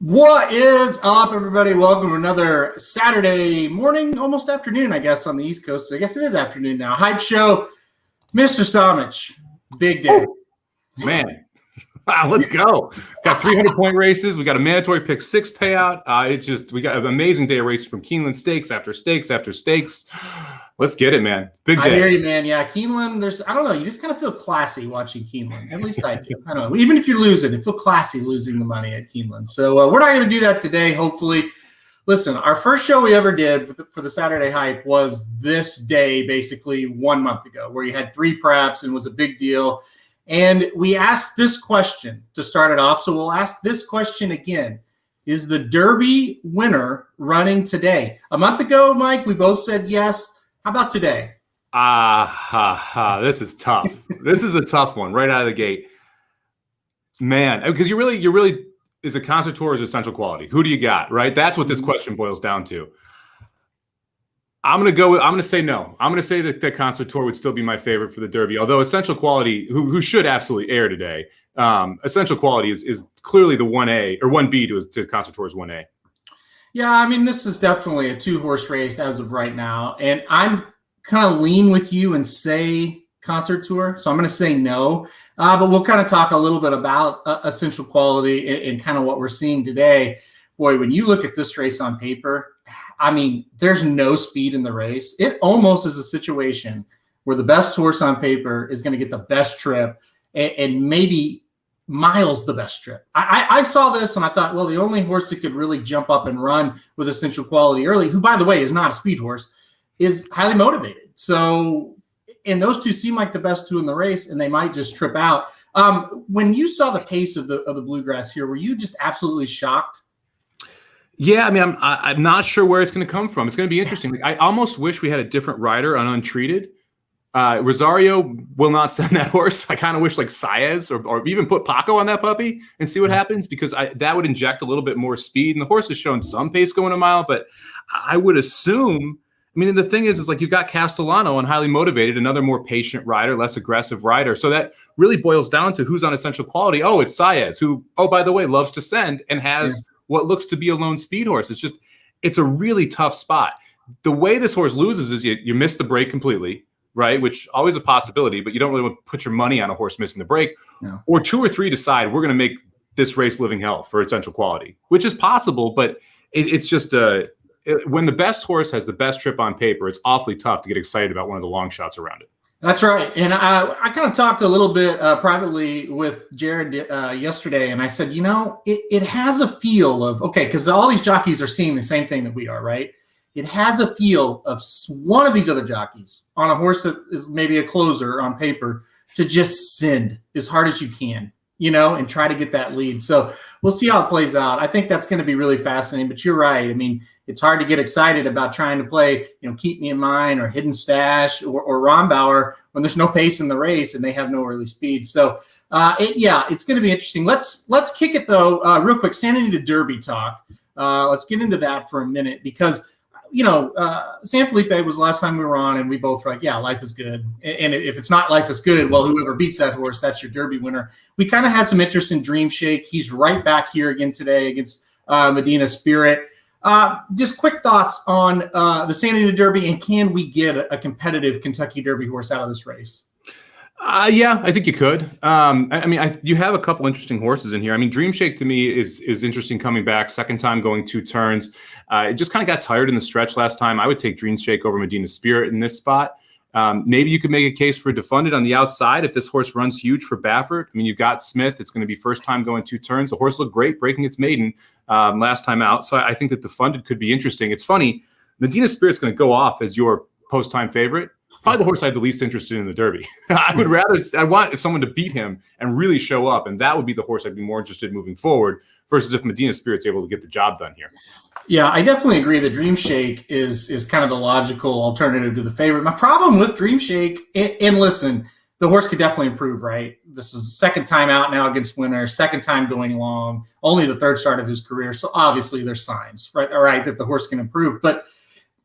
What is up, everybody? Welcome to another Saturday morning, almost afternoon, I guess, on the East Coast. I guess it is afternoon now. Hype show, Mr. Somich. Big day. Oh, man. Wow, let's go. Got 300-point races. We got a mandatory pick 6 payout. We got an amazing day of racing from Keeneland, stakes after stakes after stakes. Let's get it, man. Big day. I hear you, man. Yeah, Keeneland, I don't know, you just kind of feel classy watching Keeneland. At least I do. I don't know. Even if you're losing, it feels classy losing the money at Keeneland. So we're not going to do that today, hopefully. Listen, our first show we ever did for the Saturday Hype was this day, basically 1 month ago, where you had 3 preps and was a big deal. And we asked this question to start it off. So we'll ask this question again. Is the Derby winner running today? A month ago, Mike, we both said yes. How about today? This is tough. This is a tough one right out of the gate. Man, because you're really is it concert tour or is it essential quality? Who do you got, right? That's what this question boils down to. I'm going to say no. I'm going to say that the concert tour would still be my favorite for the Derby, although essential quality, who should absolutely air today, essential quality is clearly the 1A or 1B to concert tour's 1A. Yeah, I mean, this is definitely a 2-horse race as of right now. And I'm kind of lean with you and say concert tour. So I'm going to say no. But we'll kind of talk a little bit about essential quality and kind of what we're seeing today. Boy, when you look at this race on paper, I mean, there's no speed in the race. It almost is a situation where the best horse on paper is going to get the best trip and maybe miles the best trip. I saw this and I thought, well, the only horse that could really jump up and run with essential quality early, who, by the way, is not a speed horse, is highly motivated. So, and those two seem like the best 2 in the race, and they might just trip out. When you saw the pace of the Bluegrass here, were you just absolutely shocked? Yeah, I mean, I'm not sure where it's going to come from. It's going to be interesting. I almost wish we had a different rider on Untreated. Rosario will not send that horse. I kind of wish like Saez or even put Paco on that puppy and see what happens, because that would inject a little bit more speed. And the horse has shown some pace going a mile, but I would assume, I mean, the thing is like you've got Castellano and highly motivated, another more patient rider, less aggressive rider. So that really boils down to who's on essential quality. Oh, it's Saez, who, oh, by the way, loves to send and has what looks to be a lone speed horse. It's a really tough spot. The way this horse loses is you miss the break completely, right? Which always a possibility, but you don't really want to put your money on a horse missing the break. No. Or 2 or 3 decide we're going to make this race living hell for essential quality, which is possible, but it's just when the best horse has the best trip on paper, it's awfully tough to get excited about one of the long shots around it. That's right. And I kind of talked a little bit privately with Jared yesterday, and I said, you know, it has a feel of, okay, because all these jockeys are seeing the same thing that we are, right? It has a feel of one of these other jockeys on a horse that is maybe a closer on paper to just send as hard as you can, you know, and try to get that lead. So we'll see how it plays out. I think that's going to be really fascinating, but you're right. I mean, it's hard to get excited about trying to play, you know, Keep Me in Mind or Hidden Stash or Rombauer when there's no pace in the race and they have no early speed. So it's going to be interesting. Let's kick it though, real quick. San Anita Derby talk. Let's get into that for a minute because, you know, San Felipe was the last time we were on and we both were like, yeah, life is good. And if it's not life is good, well, whoever beats that horse, that's your Derby winner. We kind of had some interest in Dream Shake. He's right back here again today against Medina Spirit. Just quick thoughts on the San Anita Derby, and can we get a competitive Kentucky Derby horse out of this race? Yeah, I think you could. I mean, you have a couple interesting horses in here. I mean, Dream Shake to me is interesting coming back, second time going 2 turns. It just kind of got tired in the stretch last time. I would take Dream Shake over Medina Spirit in this spot. Maybe you could make a case for Defunded on the outside if this horse runs huge for Baffert. I mean, you've got Smith. It's going to be first time going 2 turns. The horse looked great breaking its maiden last time out. So I think that Defunded could be interesting. It's funny, Medina Spirit's going to go off as your post-time favorite. Probably the horse I have the least interest in the Derby. I want someone to beat him and really show up, and that would be the horse I'd be more interested in moving forward versus if Medina Spirit's able to get the job done here. Yeah, I definitely agree that Dream Shake is kind of the logical alternative to the favorite. My problem with Dream Shake, and listen, the horse could definitely improve, right? This is second time out now against Winner, second time going long, only the third start of his career. So obviously there's signs, right? All right, that the horse can improve. But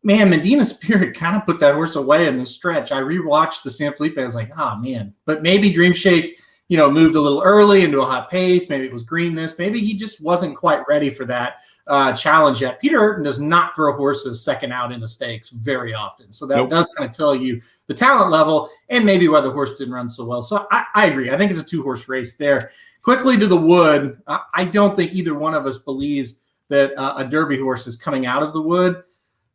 man, Medina Spirit kind of put that horse away in the stretch. I rewatched the San Felipe. I was like, oh, man. But maybe Dream Shake, moved a little early into a hot pace. Maybe it was greenness. Maybe he just wasn't quite ready for that challenge yet. Peter Urton does not throw horses second out into stakes very often. So that does kind of tell you the talent level and maybe why the horse didn't run so well. So I agree. I think it's a 2-horse race there. Quickly to the Wood. I don't think either one of us believes that a Derby horse is coming out of the Wood.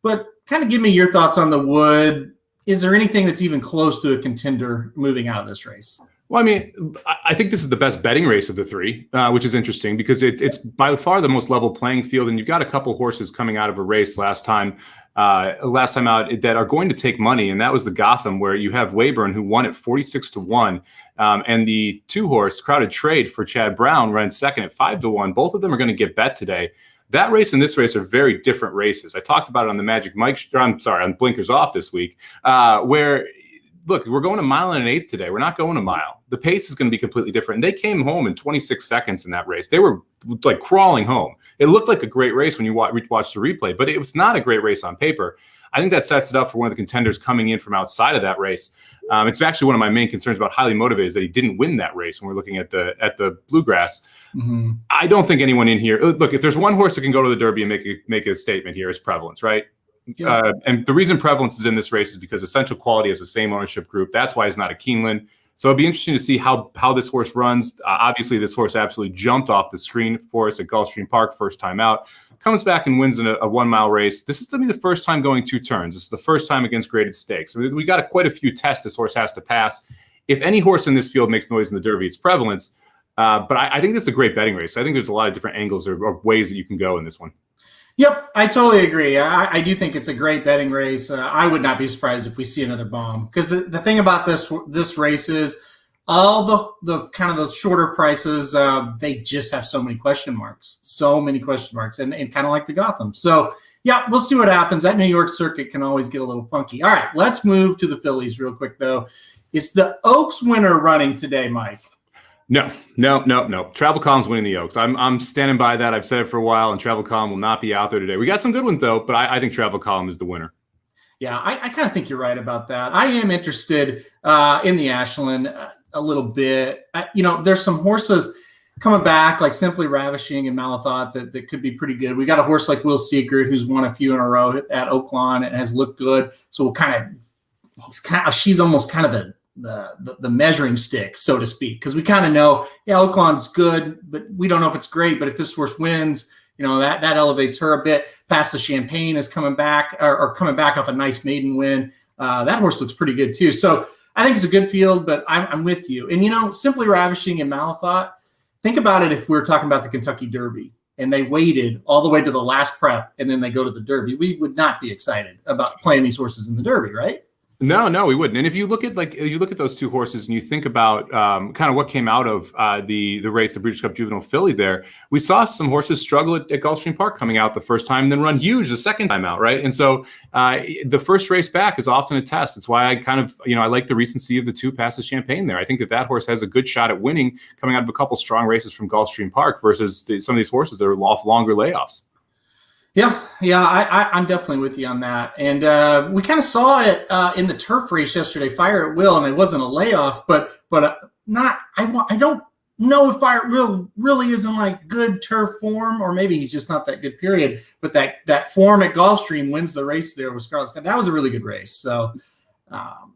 But kind of give me your thoughts on the Wood. Is there anything that's even close to a contender moving out of this race? Well, I mean, I think this is the best betting race of the 3, which is interesting because it's by far the most level playing field. And you've got a couple horses coming out of a race last time out that are going to take money. And that was the Gotham, where you have Wayburn, who won at 46-1. And the 2-horse Crowded Trade for Chad Brown ran second at 5-1. Both of them are going to get bet today. That race and this race are very different races. I talked about it on the Magic Mike, on Blinkers Off this week, where, look, we're going a mile and an eighth today. We're not going a mile. The pace is going to be completely different. And they came home in 26 seconds in that race. They were like crawling home. It looked like a great race when you watch the replay, but it was not a great race on paper. I think that sets it up for one of the contenders coming in from outside of that race. It's actually one of my main concerns about Highly Motivated is that he didn't win that race when we're looking at the Bluegrass. Mm-hmm. I don't think anyone in here, look, if there's one horse that can go to the Derby and make a statement here, is Prevalence, right? Yeah. And the reason Prevalence is in this race is because Essential Quality has the same ownership group. That's why he's not a Keeneland. So it'd be interesting to see how this horse runs. Obviously, this horse absolutely jumped off the screen for us at Gulfstream Park first time out. Comes back and wins in a 1-mile race. This is going to be the first time going 2 turns. This is the first time against graded stakes. So we got quite a few tests this horse has to pass. If any horse in this field makes noise in the Derby, it's Prevalence. But I think this is a great betting race. I think there's a lot of different angles or ways that you can go in this one. Yep, I totally agree. I do think it's a great betting race. I would not be surprised if we see another bomb, because the thing about this race is all the kind of the shorter prices, they just have so many question marks, and kind of like the Gotham. So yeah, we'll see what happens. That New York circuit can always get a little funky. All right, let's move to the Phillies real quick though. Is the Oaks winner running today, Mike? No. Travel Column's winning the Oaks. I'm standing by that. I've said it for a while, and Travel Column will not be out there today. We got some good ones, though, but I think Travel Column is the winner. Yeah, I kind of think you're right about that. I am interested in the Ashland a little bit. There's some horses coming back, like Simply Ravishing and Malathot, that could be pretty good. We got a horse like Will Secret, who's won a few in a row at Oaklawn and has looked good. So she's almost kind of the measuring stick, so to speak, because we kind of know, Oaklawn's good, but we don't know if it's great. But if this horse wins, that elevates her a bit. Past the Champagne is coming back or coming back off a nice maiden win. That horse looks pretty good too. So I think it's a good field, but I'm with you. And Simply Ravishing and Malathot, think about it. If we were talking about the Kentucky Derby and they waited all the way to the last prep and then they go to the Derby, we would not be excited about playing these horses in the Derby, right? No, we wouldn't. And if you look at those 2 horses and you think about kind of what came out of the race, the Breeders' Cup Juvenile Filly there, we saw some horses struggle at Gulfstream Park coming out the first time and then run huge the second time out, right? And so the first race back is often a test. It's why I kind of, I like the recency of the 2 Past the Champagne there. I think that horse has a good shot at winning coming out of a couple strong races from Gulfstream Park versus some of these horses that are off longer layoffs. Yeah, I'm definitely with you on that. And we kind of saw it in the turf race yesterday, Fire at Will, and it wasn't a layoff, but not. I don't know if Fire at Will really is in like good turf form, or maybe he's just not that good. Period. But that form at Gulfstream wins the race there with Scarlet Sky. That was a really good race. So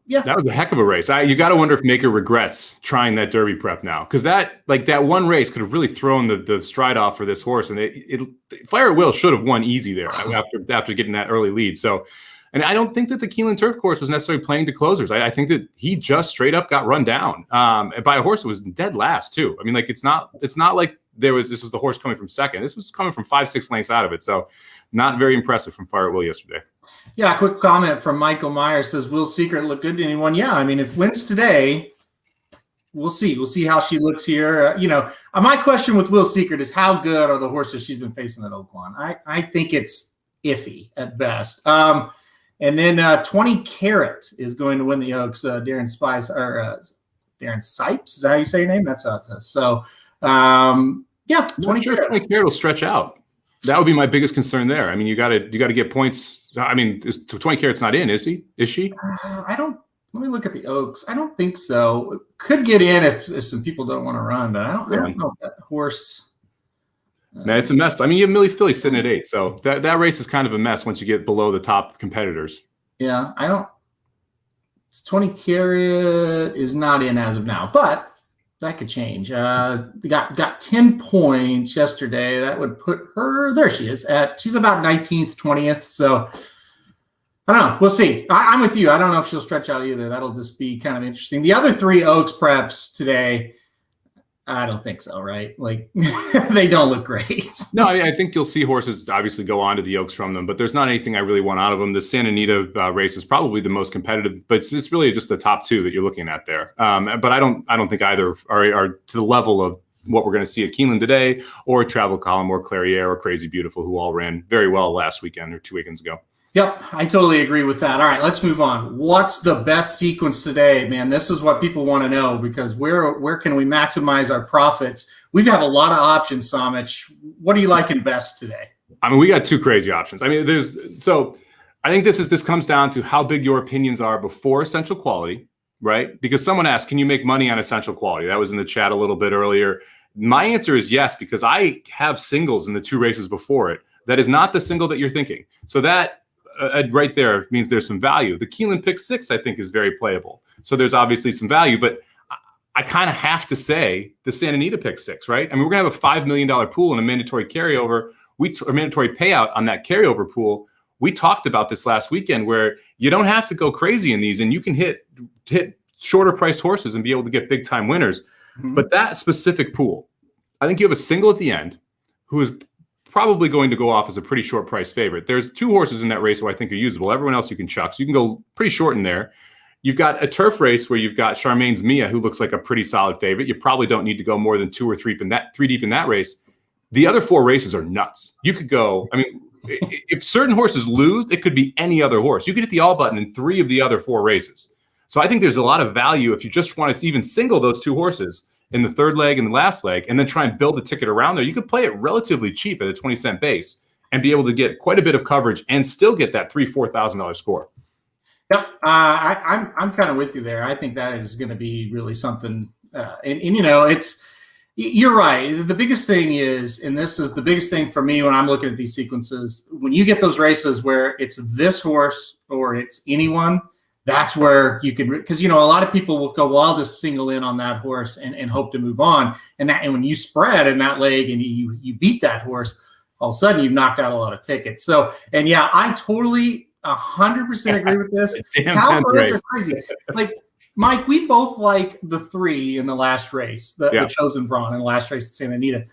Yeah, that was a heck of a race. You got to wonder if Maker regrets trying that Derby prep now, because that one race could have really thrown the stride off for this horse, and Fire at Will should have won easy there after getting that early lead. So, and I don't think that the Keeneland Turf course was necessarily playing to closers. I think that he just straight up got run down by a horse that was dead last too. I mean, like it's not like this was the horse coming from second. This was coming from 5-6 lengths out of it. So, not very impressive from Fire at Will yesterday. Yeah, a quick comment from Michael Myers says, will Secret look good to anyone? Yeah, I mean, if wins today, we'll see. We'll see how she looks here. My question with Will Secret is how good are the horses she's been facing at Oaklawn? I think it's iffy at best. And then 20 Carat is going to win the Oaks. Darren Sipes, is that how you say your name? That's how it says. So, 20 Carat. 20 Carat will stretch out. That would be my biggest concern there. I mean, you got to get points. I mean, 20 Carat's not in, is he? Is she? Let me look at the Oaks. I don't think so. Could get in if some people don't want to run, but I don't know if that horse. Man, it's a mess. I mean, you have Millie Philly sitting at 8, so that race is kind of a mess once you get below the top competitors. Yeah, 20 Carat is not in as of now, but that could change. Got 10 points yesterday. That would put her, there she is, she's about 19th, 20th. So I don't know. We'll see. I'm with you. I don't know if she'll stretch out either. That'll just be kind of interesting. The other 3 Oaks preps today, I don't think so, right? Like they don't look great. No, I think you'll see horses obviously go on to the Oaks from them, but there's not anything I really want out of them. The Santa Anita race is probably the most competitive, but it's really just the top 2 that you're looking at there. But I don't think either are to the level of what we're going to see at Keeneland today, or Travel Column, or Clairiere, or Crazy Beautiful, who all ran very well last weekend or 2 weekends ago. Yep, I totally agree with that. All right, let's move on. What's the best sequence today, man? This is what people want to know, because where can we maximize our profits? We have a lot of options, Somich. What are you liking best today? I mean, we got 2 crazy options. I mean, I think this comes down to how big your opinions are before Essential Quality, right? Because someone asked, can you make money on Essential Quality? That was in the chat a little bit earlier. My answer is yes, because I have singles in the 2 races before it. That is not the single that you're thinking. So that right there means there's some value. The Keeneland pick 6, I think, is very playable. So there's obviously some value, but I kind of have to say the Santa Anita pick 6, right? I mean, we're going to have a $5 million pool and a mandatory carryover. A mandatory payout on that carryover pool. We talked about this last weekend, where you don't have to go crazy in these, and you can hit shorter priced horses and be able to get big time winners. Mm-hmm. But that specific pool, I think you have a single at the end who is probably going to go off as a pretty short price favorite. There's 2 horses in that race who I think are usable. Everyone else you can chuck. So you can go pretty short in there. You've got a turf race where you've got Charmaine's Mia, who looks like a pretty solid favorite. You probably don't need to go more than 2 or 3 deep in that race. The other 4 races are nuts. You could go, I mean, if certain horses lose, it could be any other horse. You could hit the all button in 3 of the other 4 races. So I think there's a lot of value if you just want to even single those 2 horses in the 3rd leg and the last leg, and then try and build the ticket around there. You could play it relatively cheap at a 20-cent base and be able to get quite a bit of coverage and still get that $3,000-$4,000 score. Yep, I'm kind of with you there. I think that is going to be really something. You're right. The biggest thing is, and this is the biggest thing for me when I'm looking at these sequences, when you get those races where it's this horse or it's anyone, that's where you can, because a lot of people will go, well, I'll just single in on that horse and hope to move on. And when you spread in that leg and you beat that horse, all of a sudden you've knocked out a lot of tickets. So, and yeah, I totally 100% agree with this. Cowbirds are crazy. Like, Mike, we both like the 3 in the last race, the Chosen Vron in the last race at Santa Anita.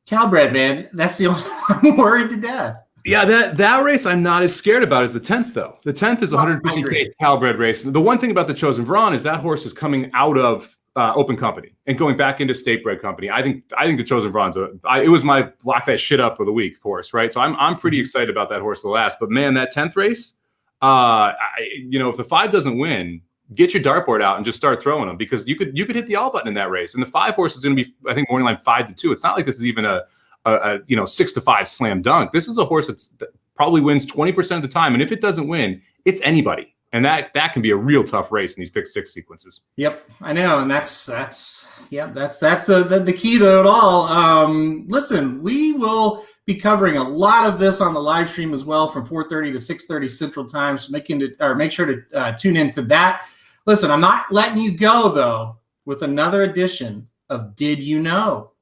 Calbred, man, that's the only I'm worried to death. Yeah, that race I'm not as scared about as the 10th, though. The 10th is 150K Calbred race. The one thing about the Chosen Vron is that horse is coming out of open company and going back into state bred company. I think the Chosen Vron's it was my lock that shit up of the week horse, right? So I'm pretty excited about that horse to last. But man, that 10th race, if the 5 doesn't win, get your dartboard out and just start throwing them, because you could hit the all button in that race. And the 5 horse is going to be, I think, morning line 5-2. It's not like this is even a 6-5 slam dunk. This is a horse that probably wins 20% of the time. And if it doesn't win, it's anybody. And that can be a real tough race in these pick six sequences. Yep, I know, and that's the key to it all. Listen, we will be covering a lot of this on the live stream as well from 4:30 to 6:30 Central Time. So make sure to tune into that. Listen, I'm not letting you go though with another edition of Did You Know?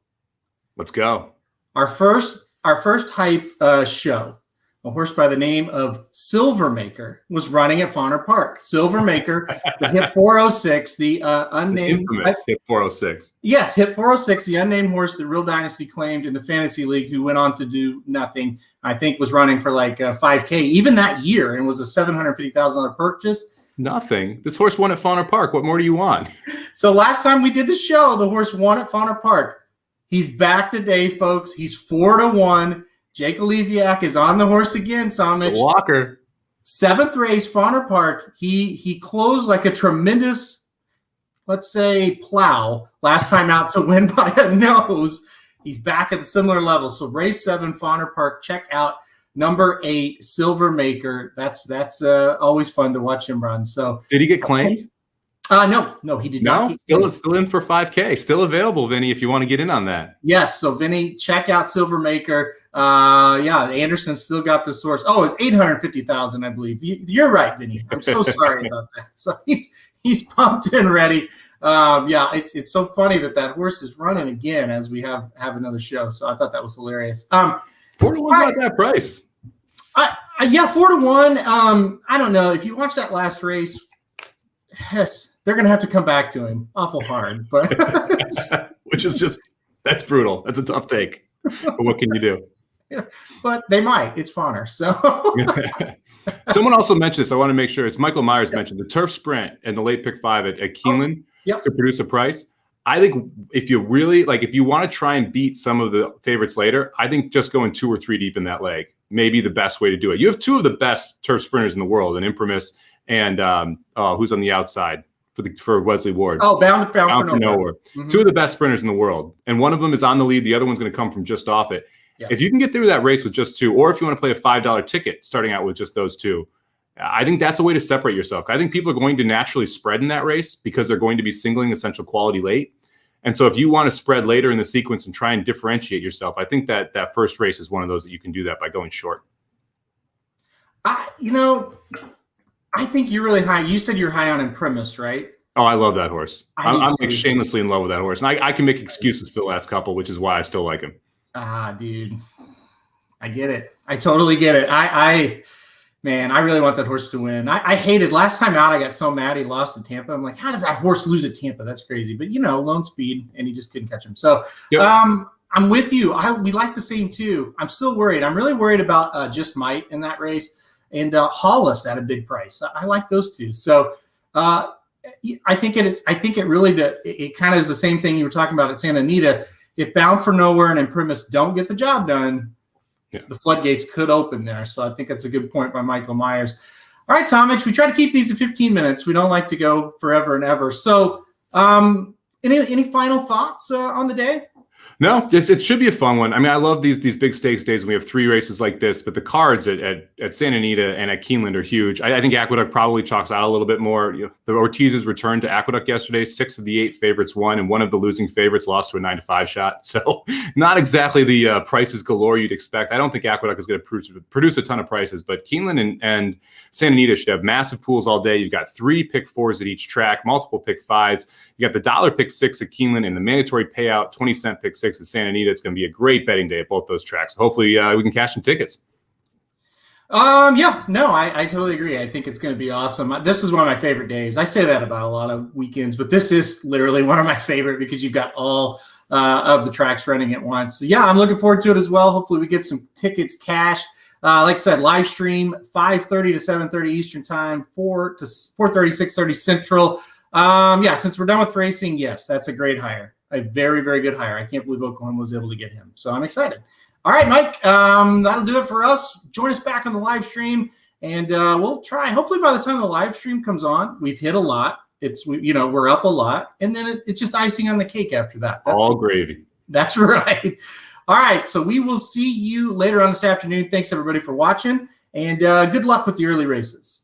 Let's go. Our first hype show. A horse by the name of Silvermaker was running at Fawner Park. Silvermaker, the Hip 406, the unnamed infamous Hip 406. Yes, Hip 406, the unnamed horse that Real Dynasty claimed in the fantasy league, who went on to do nothing. I think was running for like 5K even that year, and was a $750,000 purchase. Nothing. This horse won at Fawner Park. What more do you want? So last time we did the show, the horse won at Fawner Park. He's back today, folks. He's 4-1. Jake Elysiak is on the horse again, Somich. Walker. 7th race, Fawner Park. He closed like a tremendous, let's say, plow last time out to win by a nose. He's back at a similar level. So race 7, Fawner Park. Check out number 8, Silvermaker. That's always fun to watch him run. So did he get claimed? No, he did not. Still in for 5K. Still available, Vinny, if you want to get in on that. Yes. So Vinny, check out Silvermaker. Anderson still got this horse. Oh, it's 850,000, I believe. You're right, Vinny. I'm so sorry about that. So he's pumped and ready. It's so funny that horse is running again as we have another show. So I thought that was hilarious. 4-1's not that price. 4-1. I don't know if you watch that last race. Yes, they're going to have to come back to him awful hard, but which is that's brutal. That's a tough take. But what can you do? Yeah, but they might. It's Fawner. So someone also mentioned this. I want to make sure. It's Michael Myers mentioned the turf sprint and the late pick 5 at Keeneland to produce a price. I think if you really if you want to try and beat some of the favorites later, I think just going 2 or 3 deep in that leg may be the best way to do it. You have 2 of the best turf sprinters in the world, an Imprimis and who's on the outside for Wesley Ward. Oh, bound for nowhere. Mm-hmm. 2 of the best sprinters in the world, and one of them is on the lead. The other one's going to come from just off it. Yeah. If you can get through that race with just 2, or if you want to play a $5 ticket starting out with just those 2, I think that's a way to separate yourself. I think people are going to naturally spread in that race because they're going to be singling essential quality late. And so if you want to spread later in the sequence and try and differentiate yourself, I think that first race is one of those that you can do that by going short. I think you're really high. You said you're high on Imprimis, right? Oh, I love that horse. I'm like shamelessly in love with that horse. And I can make excuses for the last couple, which is why I still like him. Dude. I get it. I totally get it. I really want that horse to win. I hated last time out. I got so mad he lost to Tampa. I'm like, how does that horse lose at Tampa? That's crazy. But lone speed, and he just couldn't catch him. So yep. I'm with you. We like the same too. I'm still worried. I'm really worried about Just Might in that race, and Hollis at a big price. I like those 2. So I think it really kind of is the same thing you were talking about at Santa Anita. If Bound for Nowhere and Imprimis don't get the job done, the floodgates could open there. So I think that's a good point by Michael Myers. All right, Somich, we try to keep these at 15 minutes. We don't like to go forever and ever. So any final thoughts on the day? No, it should be a fun one. I mean, I love these big stakes days when we have 3 races like this, but the cards at Santa Anita and at Keeneland are huge. I think Aqueduct probably chalks out a little bit more. The Ortizes returned to Aqueduct yesterday. 6 of the 8 favorites won, and one of the losing favorites lost to a 9-5 shot. So not exactly the prices galore you'd expect. I don't think Aqueduct is going to produce a ton of prices, but Keeneland and Santa Anita should have massive pools all day. You've got 3 pick 4s at each track, multiple pick 5s. You got the $1 pick 6 at Keeneland and the mandatory payout 20-cent pick 6 at Santa Anita. It's going to be a great betting day at both those tracks. Hopefully we can cash some tickets. I totally agree. I think it's going to be awesome. This is one of my favorite days. I say that about a lot of weekends, but this is literally one of my favorite because you've got all of the tracks running at once. So I'm looking forward to it as well. Hopefully we get some tickets cashed. Like I said, live stream 5:30 to 7:30 Eastern time, 4 to 4:30, 6:30 Central. Since we're done with racing, yes, that's a great hire. A very, very good hire. I can't believe Oklahoma was able to get him. So I'm excited. All right, Mike, that'll do it for us. Join us back on the live stream, and we'll try. Hopefully by the time the live stream comes on, we've hit a lot. We're up a lot, and then it's just icing on the cake after that. That's all gravy. That's right. All right, so we will see you later on this afternoon. Thanks, everybody, for watching, and good luck with the early races.